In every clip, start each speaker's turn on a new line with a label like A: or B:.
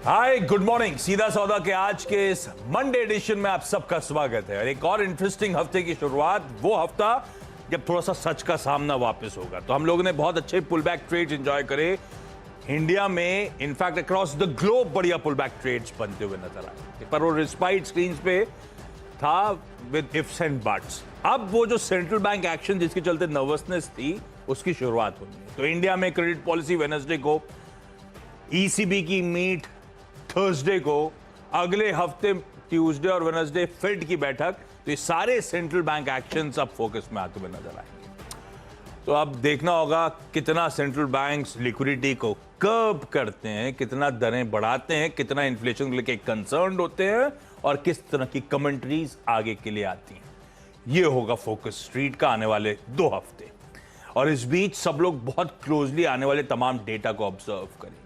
A: Hi good morning. सीधा सौदा के आज के इस मंडे एडिशन में आप सबका स्वागत है। और एक और इंटरेस्टिंग हफ्ते की शुरुआत, वो हफ्ता जब थोड़ा सा सच का सामना वापस होगा। तो हम लोगों ने बहुत अच्छे पुल बैक ट्रेड्स एंजॉय करे इंडिया में, इनफैक्ट अक्रॉस द ग्लोब बढ़िया पुल बैक ट्रेड्स बनते हुए नजर आए। पर वो रिस्पाइट स्क्रीन पे था विद इफ्स एंड बट्स। अब वो जो सेंट्रल बैंक एक्शन जिसके चलते नर्वसनेस थी, उसकी शुरुआत होनी है। तो इंडिया में क्रेडिट पॉलिसी वेडनेसडे को, ईसीबी की मीट थर्सडे को, अगले हफ्ते ट्यूसडे और वेडनेसडे फेड की बैठक। तो ये सारे सेंट्रल बैंक एक्शंस अब फोकस में आते हुए नजर आएंगे। तो अब देखना होगा कितना सेंट्रल बैंक्स लिक्विडिटी को कर्ब करते हैं, कितना दरें बढ़ाते हैं, कितना इन्फ्लेशन लेके कंसर्न्ड होते हैं और किस तरह की कमेंट्रीज आगे के लिए आती हैं। ये होगा फोकस स्ट्रीट का आने वाले 2 हफ्ते। और इस बीच सब लोग बहुत क्लोजली आने वाले तमाम डेटा को ऑब्जर्व करेंगे।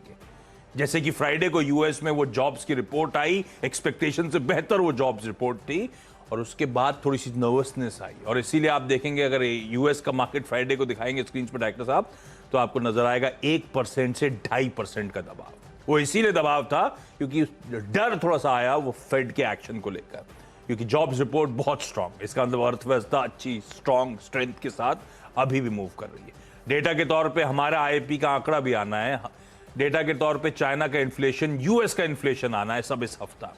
A: जैसे कि फ्राइडे को यूएस में वो जॉब्स की रिपोर्ट आई, एक्सपेक्टेशन से बेहतर वो जॉब्स रिपोर्ट थी, और उसके बाद थोड़ी सी नर्वसनेस आई। और इसीलिए आप देखेंगे, अगर यूएस का मार्केट फ्राइडे को दिखाएंगे स्क्रीन पर डायरेक्टर साहब, तो आपको नजर आएगा 1% से 2.5% का दबाव। वो इसीलिए दबाव था क्योंकि डर थोड़ा सा आया वो फेड के एक्शन को लेकर, क्योंकि जॉब्स रिपोर्ट बहुत स्ट्रांग, इसका मतलब अर्थव्यवस्था अच्छी स्ट्रांग स्ट्रेंथ के साथ अभी भी मूव कर रही है। डेटा के तौर पे हमारा आईपी का आंकड़ा भी आना है, डेटा के तौर पे चाइना का इन्फ्लेशन, यूएस का इन्फ्लेशन आना है, सब इस हफ्ता।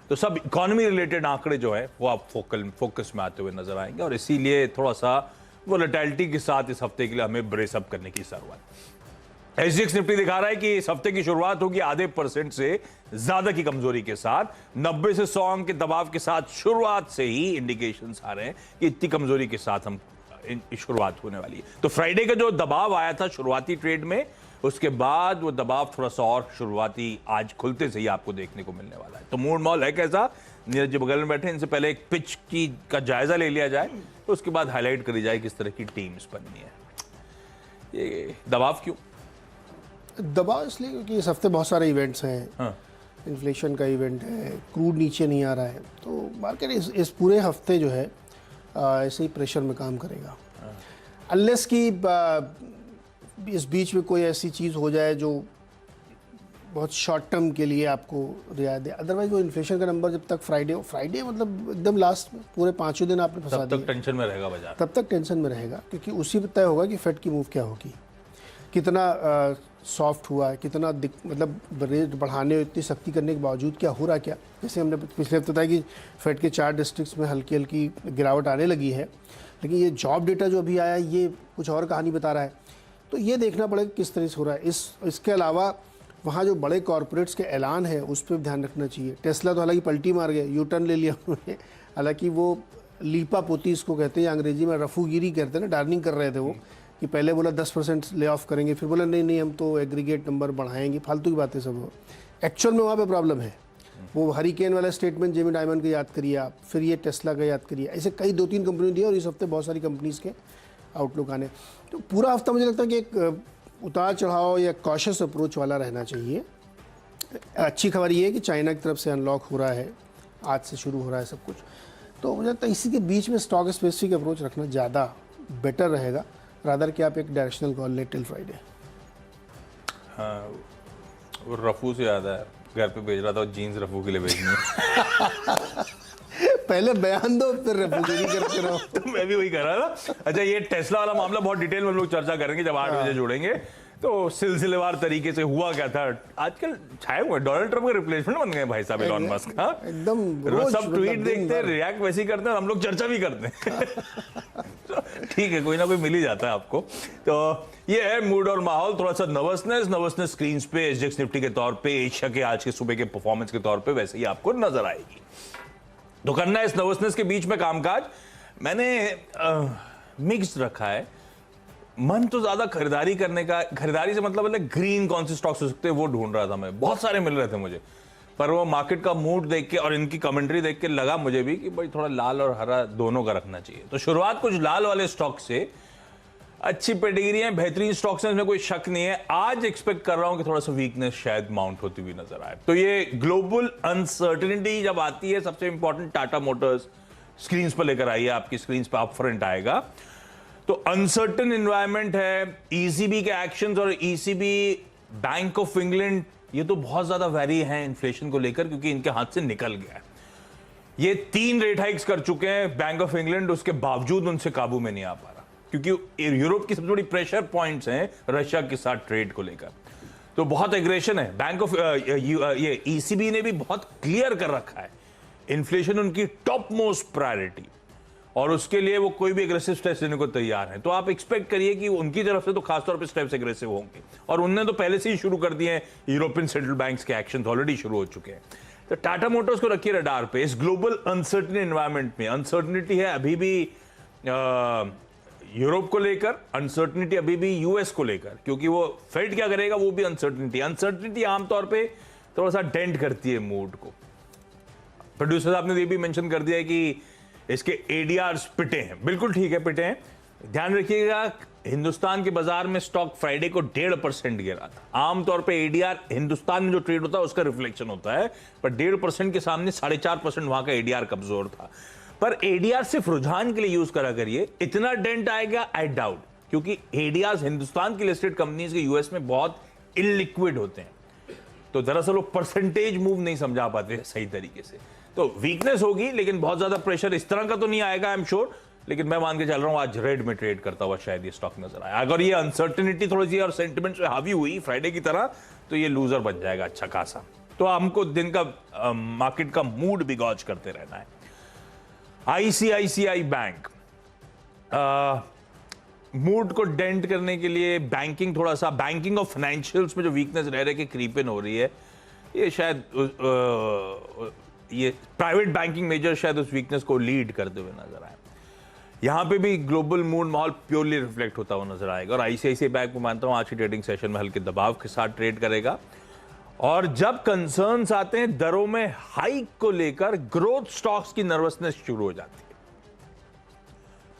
A: तो सब इकोनॉमी रिलेटेड आंकड़े जो है वो आप फोकस में आते हुए नजर आएंगे। और इसीलिए थोड़ा सा वोलेटिलिटी के साथ इस हफ्ते के लिए हमें ब्रेसअप करने की जरूरत है। एसजीएक्स निफ्टी दिखा रहा है कि इस हफ्ते की शुरुआत होगी आधे % से ज्यादा की कमजोरी के साथ। 90 से 100 अंक के दबाव के साथ शुरुआत से ही इंडिकेशंस आ रहे हैं कि इतनी कमजोरी के साथ हम शुरुआत होने वाली है। तो फ्राइडे का जो दबाव आया था शुरुआती ट्रेड में, उसके बाद वो दबाव थोड़ा सा और शुरुआती आज खुलते से ही आपको देखने को मिलने वाला है। तो मूड मॉल है कैसा? नीरज जी बगल में बैठे, इनसे पहले एक पिच की का जायजा ले लिया जाए, तो उसके बाद हाईलाइट करी जाए किस तरह की टीम्स बननी है। ये दबाव क्यों?
B: दबाव इसलिए क्योंकि इस हफ्ते बहुत सारे इवेंट्स हैं।
A: हाँ।
B: इन्फ्लेशन का इवेंट है, क्रूड नीचे नहीं आ रहा है, तो मार्केट इस पूरे हफ्ते जो है ऐसे ही प्रेशर में काम करेगा। अनलेस की इस बीच में कोई ऐसी चीज़ हो जाए जो बहुत शॉर्ट टर्म के लिए आपको रियायत दे। अदरवाइज वो इन्फ्लेशन का नंबर जब तक फ्राइडे मतलब एकदम लास्ट पूरे 5 दिन आपने फंसा दिया,
A: तब तक टेंशन में रहेगा बाजार,
B: तब तक टेंशन में रहेगा, क्योंकि उसी पर तय होगा कि फेड की मूव क्या होगी, कितना सॉफ्ट हुआ है, कितना मतलब रेट बढ़ाने और इतनी सख्ती करने के बावजूद क्या हो रहा, क्या जैसे हमने पिछले हफ्ते बताया कि फेड के 4 डिस्ट्रिक्ट्स में हल्की हल्की गिरावट आने लगी है। लेकिन ये जॉब डेटा जो अभी आया ये कुछ और कहानी बता रहा है। तो ये देखना पड़ेगा किस तरह से हो रहा है। इसके अलावा वहाँ जो बड़े कॉरपोरेट्स के ऐलान है उस पर ध्यान रखना चाहिए। टेस्ला तो हालांकि पलटी मार गए, यू टर्न ले लिया उन्होंने। हालांकि वो लीपा पोती इसको कहते हैं, अंग्रेजी में रफूगिरी कहते हैं ना, डार्निंग कर रहे थे वो, कि पहले बोला 10% ले ऑफ करेंगे, फिर बोला नहीं हम तो एग्रीगेट नंबर बढ़ाएंगे, फालतू की बातें सब हो। एक्चुअल में वहाँ पे प्रॉब्लम है। वो हरिकेन वाला स्टेटमेंट जेमी डायमंड का याद करिए आप, फिर ये टेस्ला का याद करिए, ऐसे कई 2-3 कंपनी दिए और इस हफ्ते बहुत सारी कंपनीज़ के आउटलुक आने। तो पूरा हफ्ता मुझे लगता है कि एक उतार चढ़ाव या कॉशियस अप्रोच वाला रहना चाहिए। अच्छी खबर ये है कि चाइना की तरफ से अनलॉक हो रहा है, आज से शुरू हो रहा है सब कुछ। तो मुझे लगता है इसी के बीच में स्टॉक स्पेसिफिक अप्रोच रखना ज़्यादा बेटर रहेगा, रादर कि आप एक डायरेक्शनल कॉल ले टिल फ्राइडे।
A: हाँ, वो रफू से याद है, घर पे भेज रहा था जीन्स रफू के लिए भेजनी है।
B: पहले बयान दो फिर रफूगिरी करते रहो।
A: तो मैं भी वही कर रहा था। अच्छा, ये टेस्ला वाला मामला बहुत डिटेल में हम लोग चर्चा करेंगे जब 8 बजे जुड़ेंगे। तो सिलसिलेवार तरीके से हुआ क्या था, आजकल छाए हुए डोनाल्ड ट्रंप के रिप्लेसमेंट बन गए भाई साहब एलन मस्क। हाँ,
B: एकदम
A: सब ट्वीट देखते हैं, रिएक्ट वैसे ही करते हैं, हम लोग चर्चा भी करते हैं। ठीक है, कोई ना कोई मिल ही जाता है आपको। तो ये है मूड और माहौल, थोड़ा सा नर्वसनेस स्क्रीन पे एसजीएक्स निफ्टी के तौर पे, एशिया के आज के सुबह के परफॉर्मेंस के तौर पे वैसे ही आपको नजर आएगी। तो करना है इस नर्वसनेस के बीच में कामकाज। मैंने मिक्स्ड रखा है। मन तो ज्यादा खरीदारी करने का, खरीदारी से मतलब ग्रीन कौन से स्टॉक्स हो सकते हैं वो ढूंढ रहा था मैं, बहुत सारे मिल रहे थे मुझे, पर वो मार्केट का मूड देख के और इनकी कमेंट्री देख के लगा मुझे भी कि भाई थोड़ा लाल और हरा दोनों का रखना चाहिए। तो शुरुआत कुछ लाल वाले स्टॉक से, अच्छी पेडिग्री है, बेहतरीन स्टॉक्स हैं, इसमें कोई शक नहीं है। आज एक्सपेक्ट कर रहा हूं कि थोड़ा सा वीकनेस शायद माउंट होती हुई नजर आए। तो ये ग्लोबल अनसर्टेनिटी जब आती है, सबसे इंपॉर्टेंट टाटा मोटर्स स्क्रीन पर लेकर आइए, आपकी स्क्रीन पर अप फ्रंट आएगा। तो अनसर्टेन एनवायरनमेंट है, ईसीबी के एक्शंस और ईसीबी बैंक ऑफ इंग्लैंड ये तो बहुत ज्यादा वेरी है इन्फ्लेशन को लेकर, क्योंकि इनके हाथ से निकल गया है। ये 3 रेट हाइक्स कर चुके हैं बैंक ऑफ इंग्लैंड, उसके बावजूद उनसे काबू में नहीं आ पा रहा, क्योंकि यूरोप की सबसे बड़ी प्रेशर पॉइंट्स हैं रशिया के साथ ट्रेड को लेकर। तो बहुत एग्रेशन है। बैंक ऑफ ये ईसीबी ने भी बहुत क्लियर कर रखा है, इन्फ्लेशन उनकी टॉप मोस्ट प्रायोरिटी, और उसके लिए वो कोई भी एग्रेसिव स्टेप्स लेने को तैयार है। तो आप एक्सपेक्ट करिए कि उनकी तरफ से तो खासतौर पे स्टेप्स एग्रेसिव होंगे, और उनने तो पहले से ही शुरू कर दिए हैं। यूरोपियन सेंट्रल बैंक्स के एक्शन ऑलरेडी शुरू हो चुके हैं। तो टाटा मोटर्स को रखिए रडार पे। इस ग्लोबल अनसर्टेन एनवायरनमेंट में अनसर्टनिटी है अभी भी यूरोप को लेकर, अनसर्टनिटी अभी भी यूएस को लेकर, क्योंकि वो फेड क्या करेगा वो भी अनसर्टनिटी आमतौर पे थोड़ा सा डेंट करती है मूड को। प्रोड्यूसर साहब ने ये भी मेंशन कर दिया है कि इसके एडीआर पिटे हैं। बिल्कुल ठीक है, पिटे हैं। ध्यान रखिएगा, हिंदुस्तान के बाजार में स्टॉक फ्राइडे को 1.5% गिरा था। आमतौर पे एडीआर हिंदुस्तान में जो ट्रेड होता है उसका रिफ्लेक्शन होता है, पर 1.5% के सामने 4.5% वहां का एडीआर कमजोर था। पर एडीआर सिर्फ रुझान के लिए यूज करा करिए, इतना डेंट आएगा आई डाउट, क्योंकि एडीआर हिंदुस्तान की लिस्टेड कंपनीज के यूएस में बहुत इलिक्विड होते हैं। तो दरअसल वो परसेंटेज मूव नहीं समझा पाते सही तरीके से। तो वीकनेस होगी, लेकिन बहुत ज्यादा प्रेशर इस तरह का तो नहीं आएगा आई एम श्योर। लेकिन मैं मान के चल रहा हूं आज रेड में ट्रेड करता हुआ शायद ये स्टॉक नजर आए। अगर ये अनसर्टेनिटी थोड़ी सी और सेंटिमेंट से हावी हुई फ्राइडे की तरह, तो ये लूजर बन जाएगा अच्छा खासा। तो हमको दिन का मार्केट का मूड भी गॉज करते रहना है। आईसीआईसीआई बैंक मूड को डेंट करने के लिए बैंकिंग, थोड़ा सा बैंकिंग और फाइनेंशियल्स में जो वीकनेस रह रहे कि क्रीप इन हो रही है, ये शायद ये प्राइवेट बैंकिंग मेजर शायद उस वीकनेस को लीड करते हुए नजर आए। यहां पे भी ग्लोबल मूड माहौल प्योरली रिफ्लेक्ट होता हुआ नजर आएगा। और आईसीआईसीआई बैंक को मानता हूं आज की ट्रेडिंग सेशन में हल्के दबाव के साथ ट्रेड करेगा। और जब कंसर्न्स आते हैं दरों में हाइक को लेकर, ग्रोथ स्टॉक्स की नर्वसनेस शुरू हो जाती है।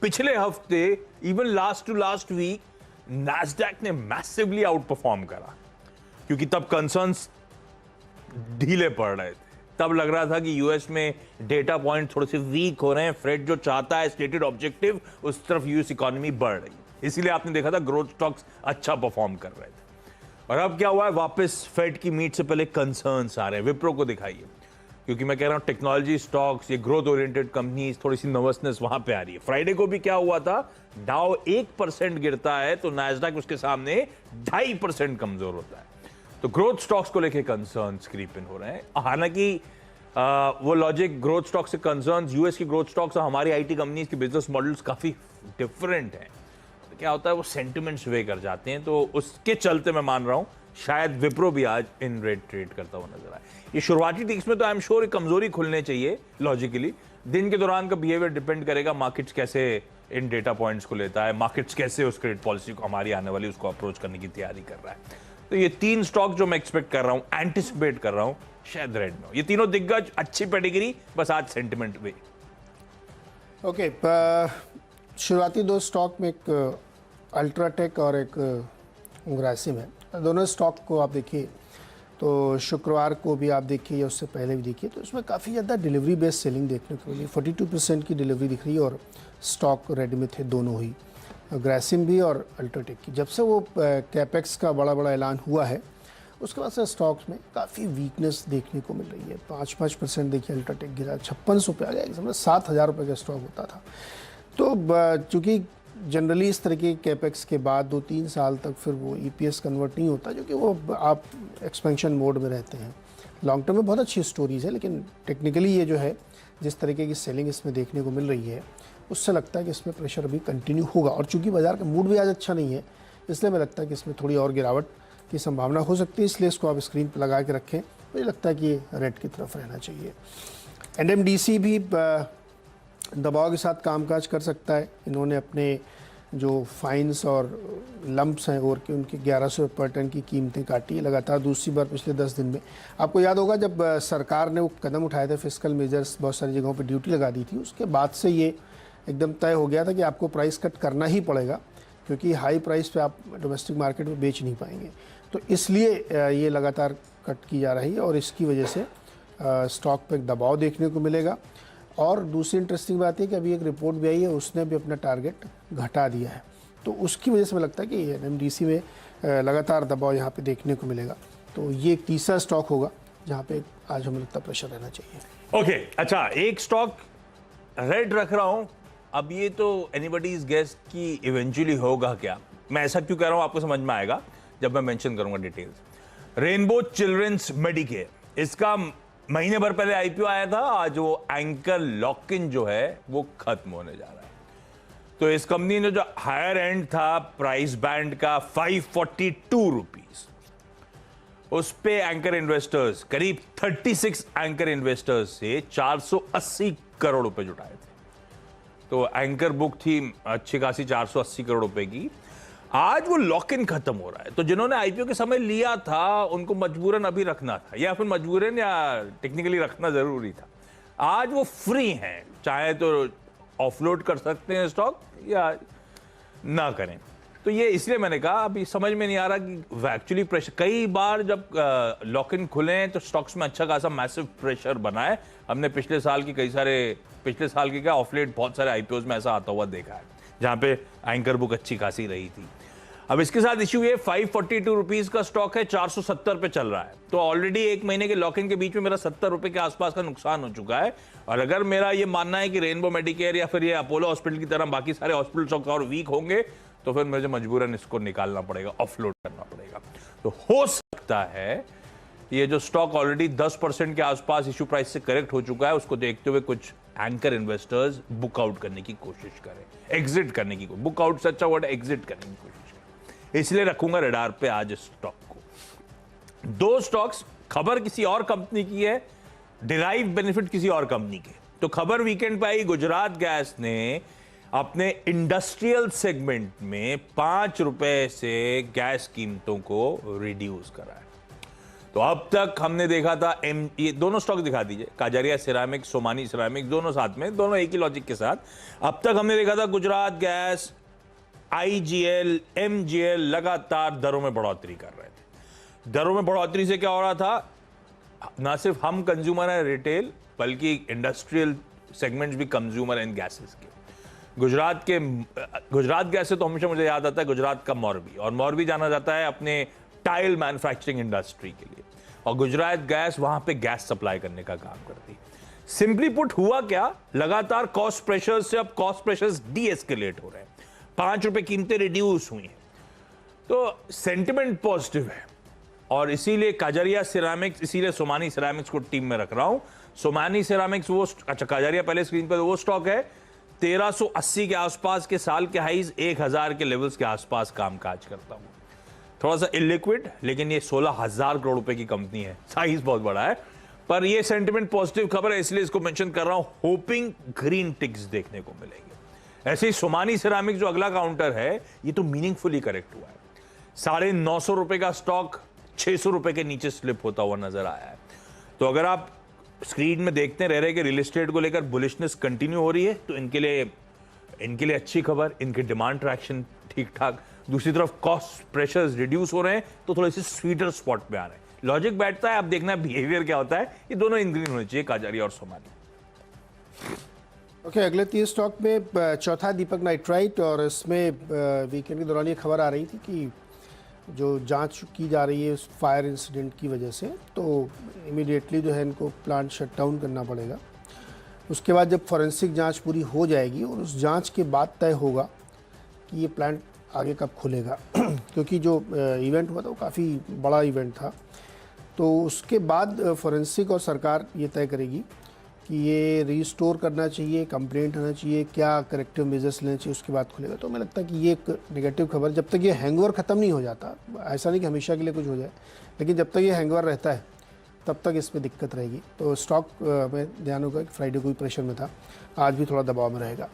A: पिछले हफ्ते even last to last week Nasdaq ने मैसिवली आउट परफॉर्म करा, क्योंकि तब कंसर्न्स ढीले पड़ रहे थे। तब लग रहा था कि यूएस में डेटा पॉइंट थोड़े से वीक हो रहे हैं, फेड जो चाहता है स्टेटेड ऑब्जेक्टिव उस तरफ यूएस इकोनॉमी बढ़ रही है। इसीलिए आपने देखा था ग्रोथ स्टॉक्स अच्छा परफॉर्म कर रहे थे। और अब क्या हुआ है, वापस फेड की मीट से पहले कंसर्न्स आ रहे हैं। विप्रो को दिखाइए, क्योंकि मैं कह रहा हूं टेक्नोलॉजी स्टॉक्स, ये ग्रोथ ओरिएंटेड कंपनीज, थोड़ी सी नर्वसनेस वहां पे आ रही है। फ्राइडे को भी क्या हुआ था, डाउ 1% गिरता है तो नैस्डैक उसके सामने 2.5% कमजोर होता है। तो ग्रोथ स्टॉक्स को लेके कंसर्न्स क्रीप इन हो रहे हैं। हालांकि वो लॉजिक ग्रोथ स्टॉक से कंसर्न्स, यूएस की ग्रोथ स्टॉक्स और हमारी आईटी कंपनीज के बिजनेस मॉडल्स काफी डिफरेंट हैं। तो क्या होता है, वो सेंटिमेंट्स वे कर जाते हैं। तो उसके चलते मैं मान रहा हूं शायद विप्रो भी आज इन रेट ट्रेड करता हुआ नजर आए। ये शुरुआती टिक्स में तो आई एम श्योर कमजोरी खुलने चाहिए लॉजिकली। दिन के दौरान का बिहेवियर डिपेंड करेगा, मार्केट्स कैसे इन डेटा पॉइंट्स को लेता है, मार्केट्स कैसे उस क्रेडिट पॉलिसी को हमारी आने वाली उसको अप्रोच करने की तैयारी कर रहा है। तो ये 3 स्टॉक जो मैं एक्सपेक्ट कर रहा हूं, एंटिसिपेट कर रहा हूं, शायद रेड में हो। ये तीनों दिग्गज अच्छी पेडिग्री, बस आज सेंटिमेंट वे।
B: ओके, शुरुआती 2 स्टॉक में एक अल्ट्राटेक और एक ग्रासिम है। दोनों स्टॉक को आप देखिए तो शुक्रवार को भी आप देखिए या उससे पहले भी देखिए तो इसमें काफ़ी ज़्यादा डिलीवरी बेस्ड सेलिंग देखने को मिली। 42% की डिलीवरी दिख रही है और स्टॉक रेड में थे दोनों ही, ग्रासिम भी और अल्ट्राटेक की। जब से वो कैपेक्स का बड़ा ऐलान हुआ है उसके बाद से स्टॉक्स में काफ़ी वीकनेस देखने को मिल रही है। 5% देखिए अल्ट्राटेक गिरा, 5600 पे आ गया। समझ 7,000 रुपये का स्टॉक होता था। तो चूँकि जनरली इस तरह के कैपेक्स के बाद 2-3 साल तक फिर वो ईपीएस कन्वर्ट नहीं होता, क्योंकि वो आप एक्सपेंशन मोड में रहते हैं। लॉन्ग टर्म में बहुत अच्छी स्टोरीज है, लेकिन टेक्निकली ये जो है जिस तरीके की सेलिंग इसमें देखने को मिल रही है उससे लगता है कि इसमें प्रेशर अभी कंटिन्यू होगा। और चूंकि बाजार का मूड भी आज अच्छा नहीं है, इसलिए मैं लगता है कि इसमें थोड़ी और गिरावट की संभावना हो सकती है। इसलिए इसको आप स्क्रीन पर लगा के रखें। मुझे लगता है कि ये रेड की तरफ रहना चाहिए। एनएमडीसी भी दबाव के साथ कामकाज कर सकता है। इन्होंने अपने जो फाइन्स और लंप्स हैं और कि उनके 1100 पर टन की कीमतें काटी है लगातार दूसरी बार पिछले 10 दिन में। आपको याद होगा जब सरकार ने वो कदम उठाए थे, फिस्कल मेजर्स, बहुत सारी जगहों पे ड्यूटी लगा दी थी, उसके बाद से ये एकदम तय हो गया था कि आपको प्राइस कट करना ही पड़ेगा, क्योंकि हाई प्राइस पे आप डोमेस्टिक मार्केट में बेच नहीं पाएंगे। तो इसलिए ये लगातार कट की जा रही है और इसकी वजह से स्टॉक पे एक दबाव देखने को मिलेगा। और दूसरी इंटरेस्टिंग बात है कि अभी एक रिपोर्ट भी आई है, उसने भी अपना टारगेट घटा दिया है। तो उसकी वजह से मुझे लगता है कि एनएमडीसी में लगातार दबाव यहाँ पे देखने को मिलेगा। तो ये एक तीसरा स्टॉक होगा जहाँ पे आज हमें लगता है प्रेशर रहना चाहिए।
A: ओके अच्छा, एक स्टॉक रेड रख रहा हूं। अब ये तो एनीबडीज गेस कि इवेंचुअली होगा क्या। मैं ऐसा क्यों कह रहा हूं आपको समझ में आएगा जब मैं मेंशन करूंगा डिटेल्स। रेनबो चिल्ड्रंस मेडिकेयर, इसका महीने भर पहले आईपीओ आया था। आज वो एंकर लॉक इन जो है वो खत्म होने जा रहा है। तो इस कंपनी ने जो हायर एंड था प्राइस बैंड का 542 रुपीज, उस पे एंकर इन्वेस्टर्स करीब 36 एंकर इन्वेस्टर्स से 480 करोड़ रुपए जुटाए थे। तो एंकर बुक थी अच्छी खासी 480 करोड़ रुपए की। आज वो लॉक इन खत्म हो रहा है। तो जिन्होंने आईपीओ के समय लिया था उनको मजबूरन अभी रखना था, या फिर मजबूरन या टेक्निकली रखना जरूरी था। आज वो फ्री हैं, चाहे तो ऑफलोड कर सकते हैं स्टॉक या ना करें। तो ये इसलिए मैंने कहा अभी समझ में नहीं आ रहा कि एक्चुअली प्रेशर, कई बार जब लॉक इन खुले तो स्टॉक्स में अच्छा खासा मैसिव प्रेशर बना है। हमने पिछले साल की क्या ऑफलेट बहुत सारे आईपीओज में ऐसा आता हुआ देखा है जहां पे एंकर बुक अच्छी खासी रही थी। अब इसके साथ इश्यू ये 542 रुपीज का स्टॉक है, 470 पे चल रहा है। तो ऑलरेडी एक महीने के लॉक इन के बीच में मेरा 70 रुपए के आसपास का नुकसान हो चुका है। और अगर मेरा ये मानना है कि रेनबो मेडिकेयर या फिर ये अपोलो हॉस्पिटल की तरह बाकी सारे हॉस्पिटल स्टॉक और वीक होंगे तो फिर मुझे मजबूरन इसको निकालना पड़ेगा, ऑफलोड करना पड़ेगा। तो हो सकता है ये जो स्टॉक ऑलरेडी 10% के आसपास इश्यू प्राइस से करेक्ट हो चुका है, उसको देखते हुए कुछ एंकर इन्वेस्टर्स बुक आउट करने की कोशिश करें, एग्जिट करने की, बुक आउट से अच्छा वर्ड एग्जिट करने की कोशिश करें। इसलिए रखूंगा रडार पे आज इस स्टॉक को। दो स्टॉक्स, खबर किसी और कंपनी की है, डिराइव बेनिफिट किसी और कंपनी के। तो खबर वीकेंड पे आई, गुजरात गैस ने अपने इंडस्ट्रियल सेगमेंट में 5 रुपए से गैस कीमतों को रिड्यूस करा है। तो अब तक हमने देखा था ये दोनों स्टॉक दिखा दीजिए, काजारिया सिरामिक, सोमानी सिरामिक, दोनों साथ में, दोनों एक ही लॉजिक के साथ। अब तक हमने देखा था गुजरात गैस, आईजीएल, एमजीएल लगातार दरों में बढ़ोतरी कर रहे थे। दरों में बढ़ोतरी से क्या हो रहा था, ना सिर्फ हम कंज्यूमर हैं रिटेल, बल्कि इंडस्ट्रियल सेगमेंट्स भी कंज्यूमर इन गैसेस के। गुजरात गैस से तो हमेशा मुझे याद आता है गुजरात का मोरबी, और मोरबी जाना जाता है अपने टाइल मैन्युफैक्चरिंग इंडस्ट्री के लिए, और गुजरात गैस वहां पे गैस सप्लाई करने का काम करती है। सिंपली पुट हुआ क्या, लगातार कॉस्ट प्रेशर से अब कॉस्ट प्रेशर्स डीएस्केलेट हो रहे हैं, 5 रुपए कीमतें रिड्यूस हुई हैं। तो सेंटिमेंट पॉजिटिव है, और इसीलिए काजारिया सिरामिक्स, इसीलिए सोमानी सिरामिक्स को टीम में रख रहा हूं। सोमानी सिरामिक्स वो, अच्छा काजारिया पहले स्क्रीन पर, वो स्टॉक है 1380 के आसपास के साल के हाईज, 1000 के लेवल्स के आसपास कामकाज करता हूं। थोड़ा सा इलिक्विड, लेकिन ये 16,000 करोड़ रुपए की कंपनी है, साइज बहुत बड़ा है। पर ये सेंटिमेंट पॉजिटिव खबर है, इसलिए इसको मेंशन कर रहा हूं। होपिंग ग्रीन टिक्स देखने को मिलेंगे। ऐसे ही सोमानी सिरामिक जो अगला काउंटर है, ये तो मीनिंगफुली करेक्ट हुआ है। 950 रुपए का स्टॉक 600 रुपए के नीचे स्लिप होता हुआ नजर आया है। तो अगर आप स्क्रीन में देखते रहे कि रियल एस्टेट को लेकर बुलिशनेस कंटिन्यू हो रही है, तो इनके लिए अच्छी खबर, इनके डिमांड ट्रैक्शन ठीक ठाक। दूसरी तरफ कॉस्ट प्रेशर्स रिड्यूस हो रहे हैं, तो थोड़े से स्वीटर स्पॉट पे आ रहे हैं। लॉजिक बैठता है, अब देखना बिहेवियर क्या होता है। ये दोनों इंग्रीडिएंट होने चाहिए, काजारिया और सोमानी।
B: ओके, अगले 3 स्टॉक में चौथा दीपक नाइट्राइट, और इसमें वीकेंड के दौरान ये खबर आ रही थी कि जो जांच की जा रही है उस फायर इंसिडेंट की वजह से, तो इमीडिएटली जो है इनको प्लांट शट डाउन करना पड़ेगा। उसके बाद जब फॉरेंसिक जांच पूरी हो जाएगी और उस जांच के बाद तय होगा कि ये प्लांट आगे कब खुलेगा क्योंकि जो इवेंट हुआ था वो काफ़ी बड़ा इवेंट था। तो उसके बाद फॉरेंसिक और सरकार ये तय करेगी कि ये रीस्टोर करना चाहिए, कंप्लेंट होना चाहिए, क्या करेक्टिव मेजर्स लेने चाहिए, उसके बाद खुलेगा। तो हमें लगता है कि ये एक नेगेटिव खबर, जब तक ये हैंगओवर ख़त्म नहीं हो जाता, ऐसा नहीं कि हमेशा के लिए कुछ हो जाए, लेकिन जब तक ये हैंगओवर रहता है तब तक इसमें दिक्कत रहेगी। तो स्टॉक में ध्यान होगा कि फ्राइडे को भी प्रेशर में था, आज भी थोड़ा दबाव में रहेगा।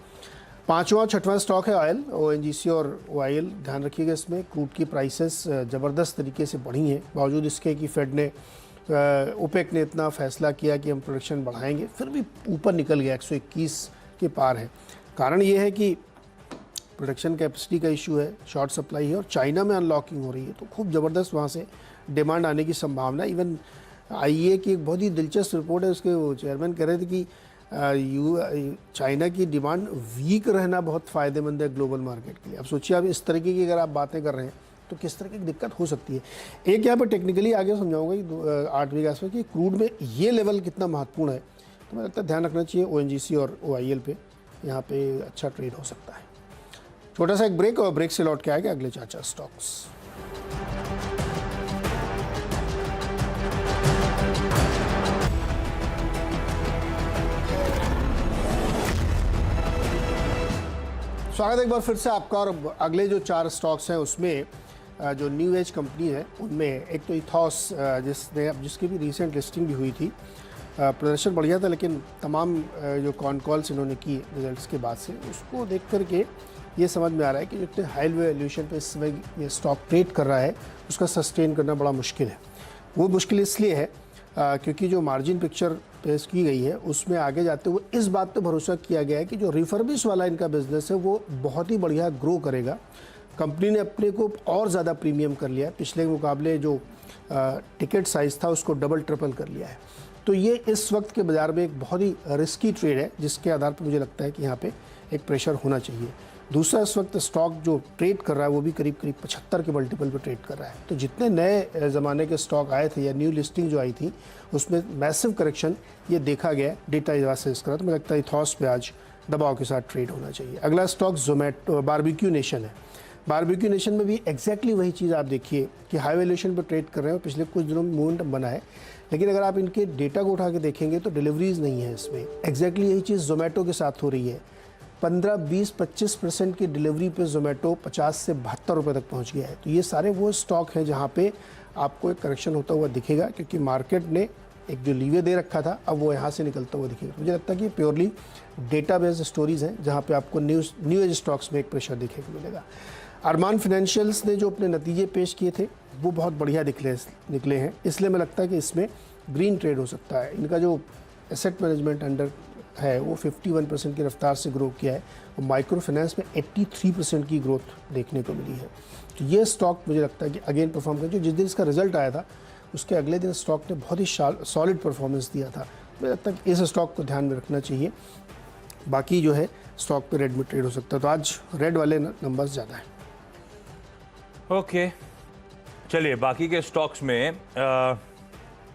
B: 5वां और 6वां स्टॉक है ऑयल, ONGC और OIL। ध्यान रखिएगा, इसमें क्रूड की प्राइसेस ज़बरदस्त तरीके से बढ़ी हैं, बावजूद इसके कि फेड ने, ओपेक ने इतना फैसला किया कि हम प्रोडक्शन बढ़ाएंगे, फिर भी ऊपर निकल गया, 121 के पार है। कारण ये है कि प्रोडक्शन कैपेसिटी का इशू है, शॉर्ट सप्लाई है, और चाइना में अनलॉकिंग हो रही है, तो खूब ज़बरदस्त वहाँ से डिमांड आने की संभावना। इवन IEA की एक बहुत ही दिलचस्प रिपोर्ट है, उसके वो चेयरमैन कह रहे थे कि चाइना की डिमांड वीक रहना बहुत फ़ायदेमंद है ग्लोबल मार्केट के लिए। अब सोचिए, अब इस तरीके की अगर आप बातें कर रहे हैं तो किस तरह की दिक्कत हो सकती है। एक यहाँ पर टेक्निकली आगे समझाऊंगा कि 8 बजे के आसपास कि क्रूड में ये लेवल कितना महत्वपूर्ण है, तो मुझे लगता है ध्यान रखना चाहिए। ONGC और OIL पे यहाँ पे अच्छा ट्रेड हो सकता है। छोटा सा एक ब्रेक, और ब्रेक से लौट के आएगा अगले 4 स्टॉक्स। स्वागत है एक बार फिर से आपका। और अगले जो 4 स्टॉक्स हैं उसमें जो न्यू एज कंपनी है उनमें एक तो इथॉस, जिसकी भी रिसेंट लिस्टिंग भी हुई थी, प्रदर्शन बढ़िया था, लेकिन तमाम जो कॉन कॉल्स इन्होंने की रिजल्ट्स के बाद से उसको देख करके ये समझ में आ रहा है कि जितने हाई वैल्यूएशन पे इस समय ये स्टॉक ट्रेड कर रहा है उसका सस्टेन करना बड़ा मुश्किल है। वो मुश्किल इसलिए है क्योंकि जो मार्जिन पिक्चर पेश की गई है उसमें आगे जाते हुए इस बात पे भरोसा किया गया है कि जो रिफर्बिश वाला इनका बिजनेस है वो बहुत ही बढ़िया ग्रो करेगा। कंपनी ने अपने को और ज़्यादा प्रीमियम कर लिया है, पिछले मुकाबले जो टिकट साइज़ था उसको डबल ट्रिपल कर लिया है। तो ये इस वक्त के बाज़ार में एक बहुत ही रिस्की ट्रेड है, जिसके आधार पर मुझे लगता है कि यहाँ पे एक प्रेशर होना चाहिए। दूसरा, इस वक्त स्टॉक जो ट्रेड कर रहा है वो भी करीब 75 के मल्टीपल पे ट्रेड कर रहा है। तो जितने नए ज़माने के स्टॉक आए थे या न्यू लिस्टिंग जो आई थी उसमें मैसिव करेक्शन ये देखा गया, डेटा इस से करा। तो मुझे लगता है इथॉस पे आज दबाव के साथ ट्रेड होना चाहिए। अगला स्टॉक जोमेटो बारबेक्यू नेशन है। बारबेक्यू नेशन में भी एग्जैक्टली वही चीज़ आप देखिए कि हाई वैल्यूएशन पर ट्रेड कर रहे हैं, पिछले कुछ दिनों में मोमेंटम बना है, लेकिन अगर आप इनके डेटा को उठा के देखेंगे तो डिलीवरीज नहीं है इसमें। एग्जैक्टली यही चीज़ जोमेटो के साथ हो रही है। 15, 20, 25% की डिलीवरी पे जोमेटो 50 से 72 रुपये तक पहुंच गया है। तो ये सारे वो स्टॉक हैं जहां पे आपको एक करेक्शन होता हुआ दिखेगा, क्योंकि मार्केट ने एक जो लीवे दे रखा था अब वो यहाँ से निकलता हुआ दिखेगा। मुझे लगता है कि प्योरली डेटा बेस्ड स्टोरीज़ हैं जहाँ पे आपको न्यू एज स्टॉक्स में एक प्रेशर देखने को मिलेगा। अरमान फाइनेंशियल्स ने जो अपने नतीजे पेश किए थे वो बहुत बढ़िया निकले हैं, इसलिए मैं लगता है कि इसमें ग्रीन ट्रेड हो सकता है। इनका जो एसेट मैनेजमेंट अंडर है वो 51% की रफ्तार से ग्रो किया है और माइक्रो फाइनेंस में 83% की ग्रोथ देखने को मिली है। तो ये स्टॉक मुझे लगता है कि अगेन परफॉर्म कर, जो जिस दिन इसका रिजल्ट आया था उसके अगले दिन स्टॉक ने बहुत ही सॉलिड परफॉर्मेंस दिया था। मुझे लगता है कि इस स्टॉक को ध्यान में रखना चाहिए। बाकी जो है स्टॉक पे रेड में ट्रेड हो सकता है, तो आज रेड वाले नंबर्स ज़्यादा है।
A: ओके, चलिए बाकी के स्टॉक्स में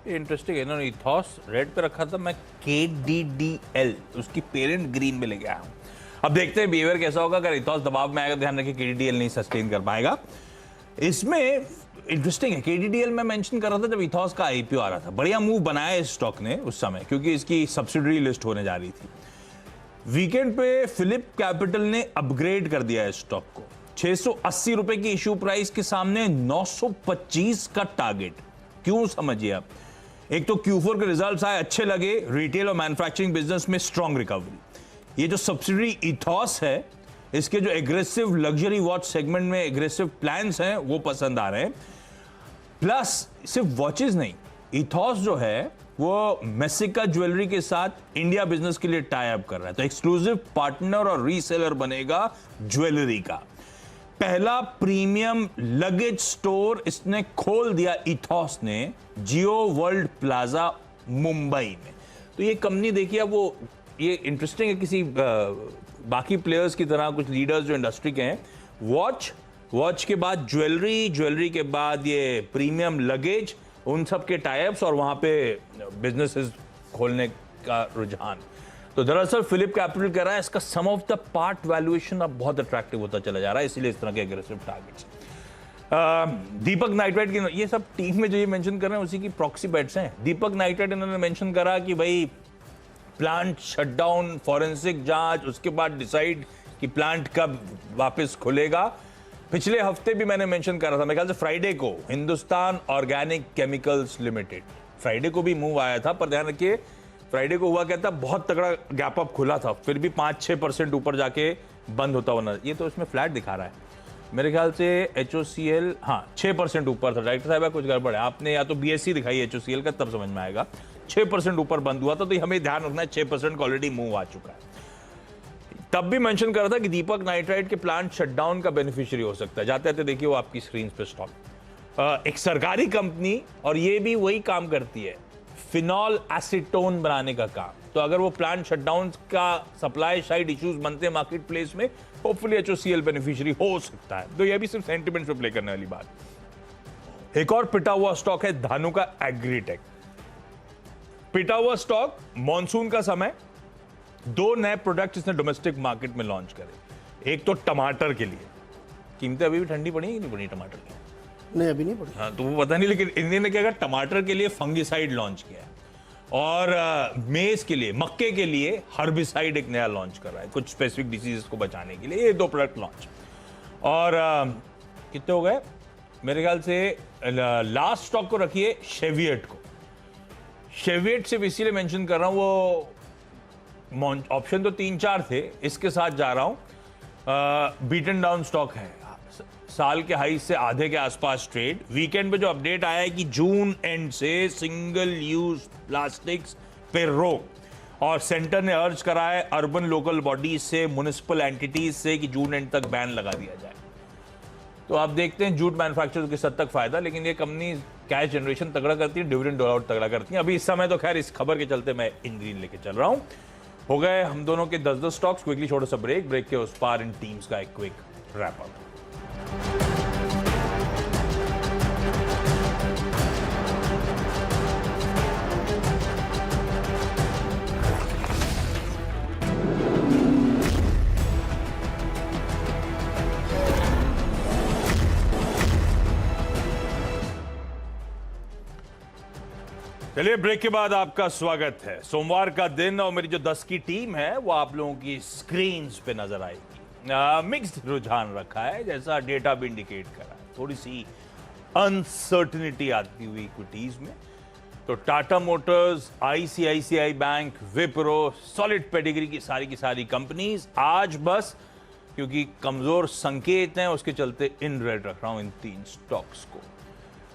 A: इंटरेस्टिंग है। इन्होंने इथॉस रेड पे रखा था, मैं KDDL उसकी पेरेंट ग्रीन में ले गया हूं। अब देखते हैं बिहेवियर कैसा होगा। अगर इथॉस दबाव में आएगा ध्यान रखिए KDDL नहीं सस्टेन कर पाएगा। इसमें इंटरेस्टिंग है, KDDL में मेंशन कर रहा था जब इथॉस का IPO आ रहा था, बढ़िया मूव बनाया इस स्टॉक ने उस समय, क्योंकि इसकी सब्सिडरी लिस्ट होने जा रही थी। वीकेंड पे फिलिप कैपिटल ने अपग्रेड कर दिया है स्टॉक को। 680 रुपए की इश्यू प्राइस के सामने 925 का टारगेट। क्यों, समझिए आप। एक तो Q4 के रिजल्ट्स आए, अच्छे लगे, रिटेल और मैन्युफैक्चरिंग बिजनेस में स्ट्रॉन्ग रिकवरी। ये जो सब्सिडरी इथॉस है इसके जो एग्रेसिव लग्जरी वॉच सेगमेंट में एग्रेसिव प्लान्स हैं वो पसंद आ रहे हैं। प्लस सिर्फ वॉचेस नहीं, इथॉस जो है वो मेसिका ज्वेलरी के साथ इंडिया बिजनेस के लिए टाई अप कर रहा है, तो एक्सक्लूसिव पार्टनर और रीसेलर बनेगा ज्वेलरी का। पहला प्रीमियम लगेज स्टोर इसने खोल दिया इथॉस ने जियो वर्ल्ड प्लाजा मुंबई में। तो ये कंपनी देखिए, वो ये इंटरेस्टिंग है, किसी बाकी प्लेयर्स की तरह कुछ लीडर्स जो इंडस्ट्री के हैं, वॉच के बाद ज्वेलरी के बाद ये प्रीमियम लगेज, उन सब के टाइप्स और वहां पे बिजनेसेस खोलने का रुझान। तो दरअसल फिलिप कैपिटल कह रहा है इसका सम ऑफ द पार्ट वैल्यूएशन अब बहुत अट्रैक्टिव होता चला जा रहा है, इसीलिए इस तरह के एग्रेसिव टारगेट्स। दीपक नाइट्राइट की ये सब टीम में जो ये मेंशन कर रहे हैं उसी की प्रॉक्सी बेट्स हैं। दीपक नाइट्राइट इन्होंने मेंशन करा कि भाई प्लांट शटडाउन, फॉरेंसिक जांच, उसके बाद डिसाइड कि प्लांट कब वापस खुलेगा। पिछले हफ्ते भी मैंने मेंशन करा था, मेरे ख्याल से फ्राइडे को, Hindustan organic chemicals limited, Friday को भी मूव आया था, पर ध्यान रखिए फ्राइडे को हुआ क्या था, बहुत तगड़ा गैप अप खुला था, फिर भी 5-6% ऊपर जाके बंद होता हुआ। ये तो इसमें फ्लैट दिखा रहा है मेरे ख्याल से। HOCL 6% ऊपर था। डायरेक्टर साहब कुछ गड़बड़ है, आपने या तो BSE दिखाई HOCL का, तब समझ में आएगा। 6% ऊपर बंद हुआ था, तो हमें ध्यान रखना है 6% का ऑलरेडी मूव आ चुका है। तब भी मेंशन कर रहा था कि दीपक नाइट्राइट के प्लांट शटडाउन का बेनिफिशियरी हो सकता है। जाते जाते देखिए वो आपकी स्क्रीन पे स्टॉक, एक सरकारी कंपनी, और ये भी वही काम करती है, फिनॉल एसीटोन बनाने का काम। तो अगर वो प्लांट शटडाउन का सप्लाई साइड इश्यूज बनते हैं मार्केट प्लेस में, होपफुली HOCL बेनिफिशियरी हो सकता है। तो ये भी सिर्फ सेंटिमेंट पे प्ले करने वाली बात। एक और पिटा हुआ स्टॉक है धानुका एग्रीटेक। पिटा हुआ स्टॉक, मॉनसून का समय, 2 नए प्रोडक्ट इसने डोमेस्टिक मार्केट में लॉन्च करे। एक तो टमाटर के लिए, कीमतें अभी भी ठंडी पड़ी है कि नहीं पड़ी टमाटर की?
B: नहीं, अभी नहीं पड़ी।
A: हाँ, तो वो पता नहीं, लेकिन इंडिया ने क्या कहा, टमाटर के लिए फंगिसाइड लॉन्च किया है और मेज के लिए, मक्के के लिए हर्बिसाइड एक नया लॉन्च कर रहा है, कुछ स्पेसिफिक डिसीज को बचाने के लिए। ये 2 प्रोडक्ट लॉन्च। और कितने हो गए मेरे ख्याल से? लास्ट स्टॉक को रखिए शेवियट को। शेवियट सिर्फ इसीलिए मेंशन कर रहा हूं, वो ऑप्शन तो 3-4 थे, इसके साथ जा रहा हूं। बीटन डाउन स्टॉक है, साल के हाई से आधे के आसपास ट्रेड। वीकेंड पे जो अपडेट आया है कि जून एंड से सिंगल यूज प्लास्टिक्स पे रोक, और सेंटर ने अर्ज करा है अर्बन लोकल बॉडीज से, म्युनिसिपल एंटिटीज से कि जून एंड तक बैन लगा दिया जाए। तो आप देखते हैं जूट मैन्युफैक्चरर्स के हद तक फायदा, लेकिन ये कंपनी कैश जनरेशन तगड़ा करती है, डिविडेंड डॉल आउट तगड़ा करती है। अभी इस समय तो खैर इस खबर के चलते मैं इन ग्रीन लेके चल रहा हूं। हो गए हम दोनों के 10-10 स्टॉक्स। क्विकली छोटा सा ब्रेक के उस पार इन टीम्स का एक क्विक रैप अप। चलिए, ब्रेक के बाद आपका स्वागत है। सोमवार का दिन और मेरी जो 10 की टीम है वो आप लोगों की स्क्रीन्स पे नजर आएगी। मिक्स्ड रुझान रखा है, जैसा डेटा भी इंडिकेट करा है। थोड़ी सी अनसर्टेनिटी आती हुई इक्विटीज में। तो Tata Motors, ICICI bank, Wipro, solid pedigree की सारी कंपनीज आज बस, क्योंकि कमजोर संकेत हैं उसके चलते इन रेड रख रहा हूं इन 3 स्टॉक्स को।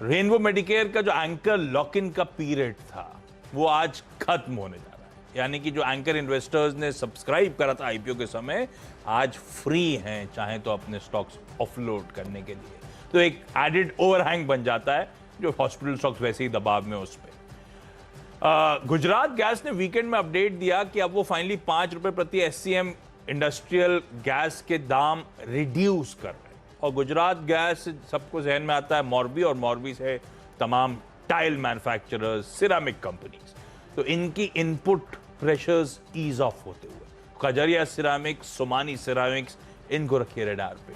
A: रेनबो मेडिकेयर का जो एंकर लॉक इन का पीरियड था वो आज खत्म होने जा रहा है, यानी कि जो एंकर इन्वेस्टर्स ने सब्सक्राइब करा था IPO के समय, आज फ्री हैं चाहे तो अपने स्टॉक्स ऑफलोड करने के लिए। तो एक एडेड ओवरहैंग बन जाता है जो हॉस्पिटल स्टॉक्स वैसे ही दबाव में उस पर। गुजरात गैस ने वीकेंड में अपडेट दिया कि अब वो फाइनली ₹5 प्रति SCM इंडस्ट्रियल गैस के दाम रिड्यूस कर रहे हैं। और गुजरात गैस सबको जहन में आता है मॉर्बी, और मॉर्बी से तमाम टाइल मैन्युफैक्चरर्स, सिरामिक कंपनीज। तो इनकी इनपुट प्रेशर्स ईज ऑफ होते हुए खजरिया सिरामिक्स, सोमानी सिरामिक्स, इनको रखिए रडार पे।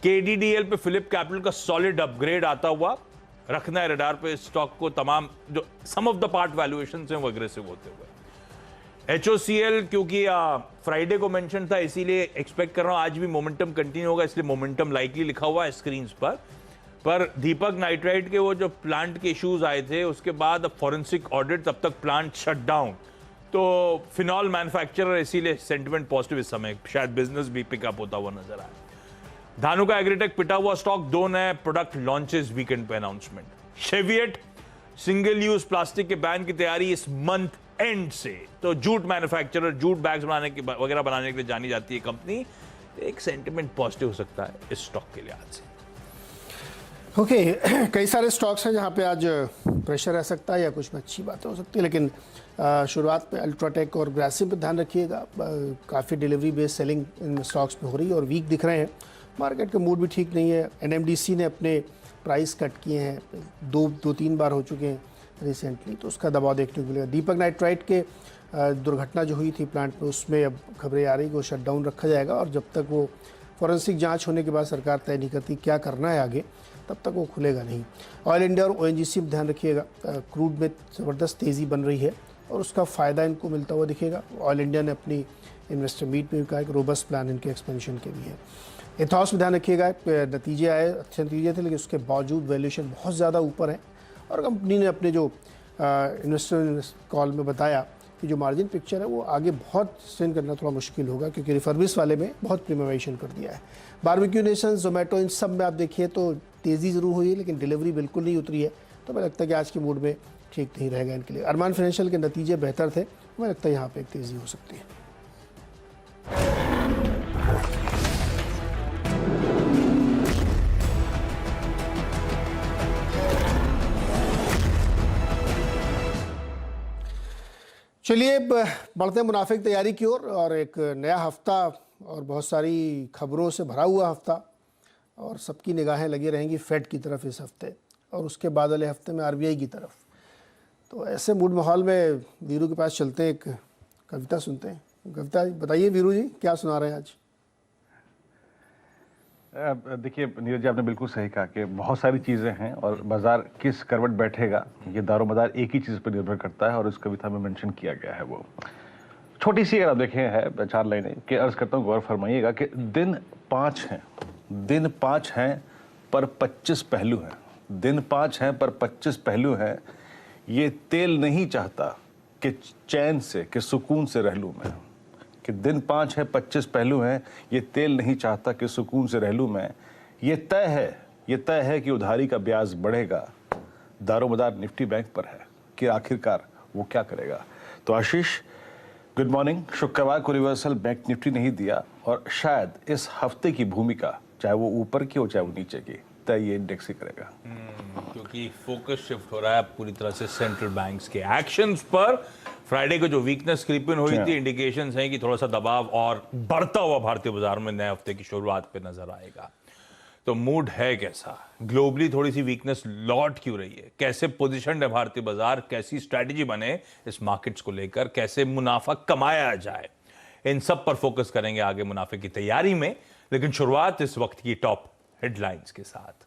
A: KDDL पे फिलिप कैपिटल का सॉलिड अपग्रेड आता हुआ रखना है रडार पे स्टॉक को। तमाम जो सम ऑफ द पार्ट वैल्यूएशन हैं वो अग्रेसिव होते हुए। HOCL क्योंकि फ्राइडे को मेंशन था, इसीलिए एक्सपेक्ट कर रहा हूं आज भी मोमेंटम कंटिन्यू होगा, इसलिए मोमेंटम लाइकली लिखा हुआ है स्क्रीन्स पर दीपक नाइट्राइट के वो जो प्लांट के इश्यूज आए थे उसके बाद फॉरेंसिक ऑडिट, तब तक प्लांट शट डाउन। तो फिनॉल मैन्युफैक्चरर, इसीलिए सेंटिमेंट पॉजिटिव इस समय, शायद बिजनेस भी पिकअप होता हुआ नजर आया। धानुका एग्रीटेक पिटा हुआ स्टॉक, 2 नए प्रोडक्ट लॉन्चेस वीकेंड पे अनाउंसमेंट। शेवियट सिंगल यूज प्लास्टिक के बैन की तैयारी इस मंथ एंड से। तो जूट मैन्युफैक्चरर, जूट बैग्स बनाने के वगैरह बनाने के लिए जानी जाती है कंपनी। एक सेंटिमेंट पॉजिटिव हो सकता है इस स्टॉक के लिए आज से।
B: ओके, कई सारे स्टॉक्स हैं जहां पे आज प्रेशर रह सकता है या कुछ में अच्छी बातें हो सकती है, लेकिन शुरुआत में अल्ट्राटेक और ग्रासिम पे ध्यान रखिएगा। काफ़ी डिलीवरी बेस्ड सेलिंग इन स्टॉक्स में हो रही है और वीक दिख रहे हैं। मार्केट का मूड भी ठीक नहीं है। NMDC ने अपने प्राइस कट किए हैं, 2-3 बार हो चुके हैं रिसेंटली, तो उसका दबाव देखने को मिलेगा। दीपक नाइट्राइट के दुर्घटना जो हुई थी प्लांट में, उसमें अब खबरें आ रही कि वो शटडाउन रखा जाएगा, और जब तक वो फॉरेंसिक जांच होने के बाद सरकार तय नहीं करती क्या करना है आगे, तब तक वो खुलेगा नहीं। ऑयल इंडिया और ONGC में ध्यान रखिएगा। क्रूड में ज़बरदस्त तेज़ी बन रही है और उसका फ़ायदा इनको मिलता हुआ दिखेगा। ऑयल इंडिया ने अपनी इन्वेस्टर मीट में भी कहा कि रोबस्ट प्लान इनके एक्सपेंशन के भी है। एथॉस में ध्यान रखिएगा, नतीजे आए, अच्छे नतीजे थे, लेकिन उसके बावजूद वैल्यूएशन बहुत ज़्यादा ऊपर है। और कंपनी ने अपने जो इन्वेस्टर कॉल में बताया कि जो मार्जिन पिक्चर है वो आगे बहुत स्टेन करना थोड़ा मुश्किल होगा, क्योंकि रिफर्बिश वाले में बहुत प्रीमियमाइजेशन कर दिया है। बारबेक्यू नेशन, जोमेटो, इन सब में आप देखिए तो तेज़ी ज़रूर हुई है, लेकिन डिलीवरी बिल्कुल नहीं उतरी है। तो मुझे लगता है कि आज के मूड में ठीक नहीं रहेगा इनके लिए। अरमान फाइनेंशियल के नतीजे बेहतर थे, मुझे लगता है यहाँ पर एक तेज़ी हो सकती है। चलिए बढ़ते हैं मुनाफे की तैयारी की ओर और एक नया हफ्ता और बहुत सारी खबरों से भरा हुआ हफ्ता और सबकी निगाहें लगी रहेंगी फेड की तरफ इस हफ्ते और उसके बाद वाले हफ्ते में आरबीआई की तरफ। तो ऐसे मूड माहौल में वीरू के पास चलते हैं, एक कविता सुनते हैं। कविता बताइए वीरू जी, क्या सुना रहे हैं आज?
C: देखिए नीरज जी, आपने बिल्कुल सही कहा कि बहुत सारी चीज़ें हैं और बाजार किस करवट बैठेगा ये दारोमदार एक ही चीज़ पर निर्भर करता है और इस कविता में मेंशन किया गया है। वो छोटी सी अगर आप देखें है 4 लाइनें कि अर्ज करता हूँ, गौर फरमाइएगा कि दिन 5 हैं, दिन 5 हैं पर 25 पहलू हैं। दिन 5 हैं पर 25 पहलू हैं। ये तेल नहीं चाहता कि चैन से, कि सुकून से रह लूँ मैं। कि दिन 5 है 25 पहलू हैं, ये तेल नहीं चाहता कि सुकून से रह लूँ मैं। ये तय है कि उधारी का ब्याज बढ़ेगा। दारोमदार निफ्टी बैंक पर है कि आखिरकार वो क्या करेगा। तो आशीष, गुड मॉर्निंग। शुक्रवार को रिवर्सल बैंक निफ्टी नहीं दिया और शायद इस हफ्ते की भूमिका चाहे वो ऊपर की हो चाहे वो नीचे की, तय ये इंडेक्स ही करेगा।
A: क्योंकि फोकस शिफ्ट हो रहा है पूरी तरह से सेंट्रल बैंक्स के एक्शंस पर। फ्राइडे को जो वीकनेस क्रीप इन हुई थी, इंडिकेशंस हैं कि थोड़ा सा दबाव और बढ़ता हुआ भारतीय बाजार में नए हफ्ते की शुरुआत पे नजर आएगा। तो मूड है कैसा? ग्लोबली थोड़ी सी वीकनेस लौट क्यों रही है? कैसे पोजीशन है भारतीय बाजार? कैसी स्ट्रैटेजी बने इस मार्केट्स को लेकर? कैसे मुनाफा कमाया जाए? इन सब पर फोकस करेंगे आगे मुनाफे की तैयारी में। लेकिन शुरुआत इस वक्त की टॉप हेडलाइंस के साथ।